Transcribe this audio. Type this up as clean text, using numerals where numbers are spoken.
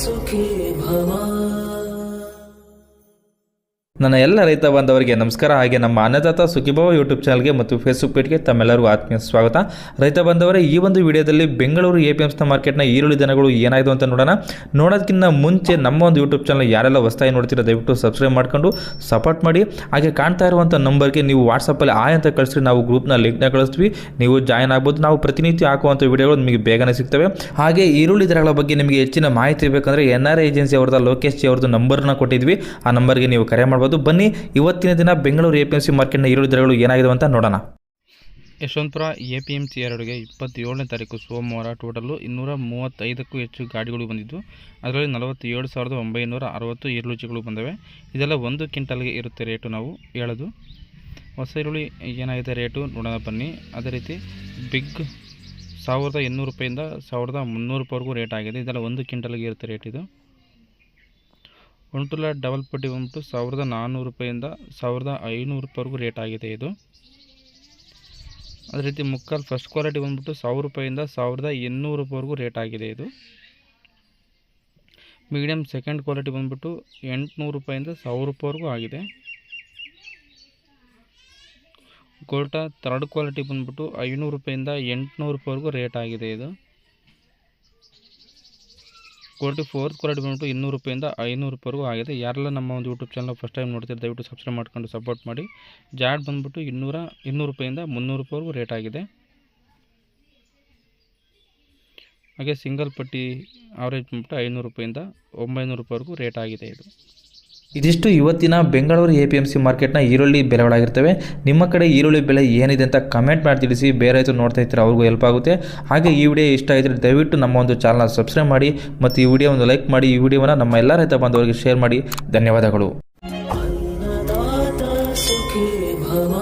ಸುಖೀ ಭವ. ನನ್ನ ಎಲ್ಲ ರೈತ ಬಾಂಧವರಿಗೆ ನಮಸ್ಕಾರ. ಹಾಗೆ ನಮ್ಮ ಅನ್ನದಾತ ಸುಖೀಭವ ಯೂಟ್ಯೂಬ್ ಚಾನಲ್ಗೆ ಮತ್ತು ಫೇಸ್ಬುಕ್ ಪೇಜ್ಗೆ ತಮ್ಮೆಲ್ಲರಿಗೂ ಆತ್ಮೀಯ ಸ್ವಾಗತ. ರೈತ ಬಾಂಧವರೇ, ಈ ಒಂದು ವಿಡಿಯೋದಲ್ಲಿ ಬೆಂಗಳೂರು APMC ಮಾರ್ಕೆಟ್ನ ಈರುಳ್ಳಿ ದನಗಳು ಏನಾಯಿತು ಅಂತ ನೋಡೋದಕ್ಕಿಂತ ಮುಂಚೆ ನಮ್ಮ ಒಂದು ಯೂಟ್ಯೂಬ್ ಚಾನಲ್ ಯಾರೆಲ್ಲ ಹೊಸದಾಗಿ ನೋಡ್ತೀರಾ ದಯವಿಟ್ಟು ಸಬ್ಸ್ಕ್ರೈಬ್ ಮಾಡ್ಕೊಂಡು ಸಪೋರ್ಟ್ ಮಾಡಿ. ಹಾಗೆ ಕಾಣ್ತಾ ಇರುವಂಥ ನಂಬರ್ಗೆ ನೀವು ವಾಟ್ಸಪ್ಪಲ್ಲಿ ಆಯ್ ಅಂತ ಕಳಿಸ್ರಿ, ನಾವು ಗ್ರೂಪ್ನ ಲಿಂಕ್ನ ಕಳಿಸ್ತೀವಿ, ನೀವು ಜಾಯ್ನ್ ಆಗ್ಬೋದು. ನಾವು ಪ್ರತಿನಿತ್ಯ ಹಾಕುವಂಥ ವಿಡಿಯೋಗಳು ನಿಮಗೆ ಬೇಗನೆ ಸಿಗ್ತವೆ. ಹಾಗೆ ಈರುಳ್ಳಿ ದರಗಳ ಬಗ್ಗೆ ನಿಮಗೆ ಹೆಚ್ಚಿನ ಮಾಹಿತಿ ಬೇಕಂದರೆ NRI ಏಜೆನ್ಸಿ ಅವ್ರದ್ದು ಲೋಕೇಶ್ ಜಿ ಅವ್ರದ್ದು ನಂಬರ್ನ ಕೊಟ್ಟಿದ್ವಿ, ಆ ನಂಬರ್ಗೆ ನೀವು ಕರೆ ಮಾಡ್ಬೋದು. ಬನ್ನಿ ಇವತ್ತಿನ ದಿನ ಬೆಂಗಳೂರು APMC ಮಾರ್ಕೆಟ್ನ ಈರುಳ್ಳಿ ದರಗಳು ಏನಾಗಿದೆ ಅಂತ ನೋಡೋಣ. ಯಶವಂತಪುರ APMC 2ಗೆ 27ನೇ ತಾರೀಕು ಸೋಮವಾರ ಟೋಟಲ್ಲು 235ಕ್ಕೂ ಹೆಚ್ಚು ಗಾಡಿಗಳು ಬಂದಿದ್ದು, ಅದರಲ್ಲಿ 47,960 ಈರುಳ್ಳಿಗಳು ಬಂದವೆ. ಇದೆಲ್ಲ 1 ಕ್ವಿಂಟಲ್ಗೆ ಇರುತ್ತೆ ರೇಟು ನಾವು ಹೇಳೋದು. ಹೊಸ ಈರುಳ್ಳಿ ಏನಾಗಿದೆ ರೇಟು ನೋಡೋಣ ಬನ್ನಿ. ಅದೇ ರೀತಿ ಬಿಗ್ 1,800 ರೂಪಾಯಿಂದ 1,300 ರೂಪಾಯಿವರೆಗೂ ರೇಟ್ ಆಗಿದೆ. ಇದೆಲ್ಲ 1 ಕ್ವಿಂಟಲ್ಗೆ ಇರುತ್ತೆ ರೇಟ್. ಇದು ಒಂಟುಲ ಡಬಲ್ ಪಟ್ಟಿ ಬಂದ್ಬಿಟ್ಟು 1,400 ರೂಪಾಯಿಂದ 1,500 ರೂಪಾಯಿವರೆಗೂ ರೇಟ್ ಆಗಿದೆ ಇದು. ಅದೇ ರೀತಿ ಮುಕ್ಕಾಲು ಫಸ್ಟ್ ಕ್ವಾಲಿಟಿ ಬಂದ್ಬಿಟ್ಟು 1,000 ರೂಪಾಯಿಂದ 1,800 ರೂಪಾಯಿವರೆಗೂ ರೇಟ್ ಆಗಿದೆ ಇದು. ಮೀಡಿಯಮ್ ಸೆಕೆಂಡ್ ಕ್ವಾಲಿಟಿ ಬಂದ್ಬಿಟ್ಟು 800 ರೂಪಾಯಿಂದ 1,000 ರೂಪಾಯಿವರೆಗೂ ಆಗಿದೆ. ಗೋಲ್ಟಾ ಥರ್ಡ್ ಕ್ವಾಲಿಟಿ ಬಂದ್ಬಿಟ್ಟು 500 ರೂಪಾಯಿಂದ 800 ರೂಪಾಯಿವರೆಗೂ ರೇಟ್ ಆಗಿದೆ ಇದು. ಕ್ವಾಲಿಟಿ ಫೋರ್ತ್ ಕ್ವಾಲಿಟಿ ಬಂದ್ಬಿಟ್ಟು 200 ರೂಪಾಯಿಂದ 500 ರೂಪಾಯಿವರೆಗೂ ಆಗಿದೆ. ಯಾರೆಲ್ಲ ನಮ್ಮ ಒಂದು ಯೂಟ್ಯೂಬ್ ಚಾನಲ್ ಫಸ್ಟ್ ಟೈಮ್ ನೋಡ್ತೀರಿ ದಯವಿಟ್ಟು ಸಬ್ಸ್ಕ್ರೈಬ್ ಮಾಡ್ಕೊಂಡು ಸಪೋರ್ಟ್ ಮಾಡಿ. ಜಾಡ್ ಬಂದ್ಬಿಟ್ಟು 200 ರೂಪಾಯಿಂದ 300 ರೂಪಾಯಿವರೆಗೂ ರೇಟ್ ಆಗಿದೆ. ಹಾಗೆ ಸಿಂಗಲ್ ಪಟ್ಟಿ ಆವರೇಜ್ ಬಂದ್ಬಿಟ್ಟು 500 ರೂಪಾಯಿಂದ 900 ರೂಪಾಯಿವರೆಗೂ ರೇಟ್ ಆಗಿದೆ ಇದು. ಇದಿಷ್ಟು ಇವತ್ತಿನ ಬೆಂಗಳೂರು APMC ಮಾರ್ಕೆಟ್ನ ಈರುಳ್ಳಿ ಬೆಲೆಗಳಾಗಿರ್ತವೆ. ನಿಮ್ಮ ಕಡೆ ಈರುಳ್ಳಿ ಬೆಲೆ ಏನಿದೆ ಅಂತ ಕಮೆಂಟ್ ಮಾಡಿ ತಿಳಿಸಿ. ಬೇರೆ ರೈತರು ನೋಡ್ತಾ ಇರ್ತಾರೆ, ಅವ್ರಿಗೂ ಹೆಲ್ಪ್ ಆಗುತ್ತೆ. ಹಾಗೆ ಈ ವಿಡಿಯೋ ಇಷ್ಟ ಆಗಿದ್ರೆ ದಯವಿಟ್ಟು ನಮ್ಮ ಒಂದು ಚಾನಲ್ನ ಸಬ್ಸ್ಕ್ರೈಬ್ ಮಾಡಿ ಮತ್ತು ಈ ವಿಡಿಯೋ ಒಂದು ಲೈಕ್ ಮಾಡಿ. ಈ ವಿಡಿಯೋವನ್ನು ನಮ್ಮ ಎಲ್ಲ ರೈತ ಬಾಂಧವರಿಗೆ ಶೇರ್ ಮಾಡಿ. ಧನ್ಯವಾದಗಳು. ಅನ್ನದಾತ ಸುಖೀ ಭವ.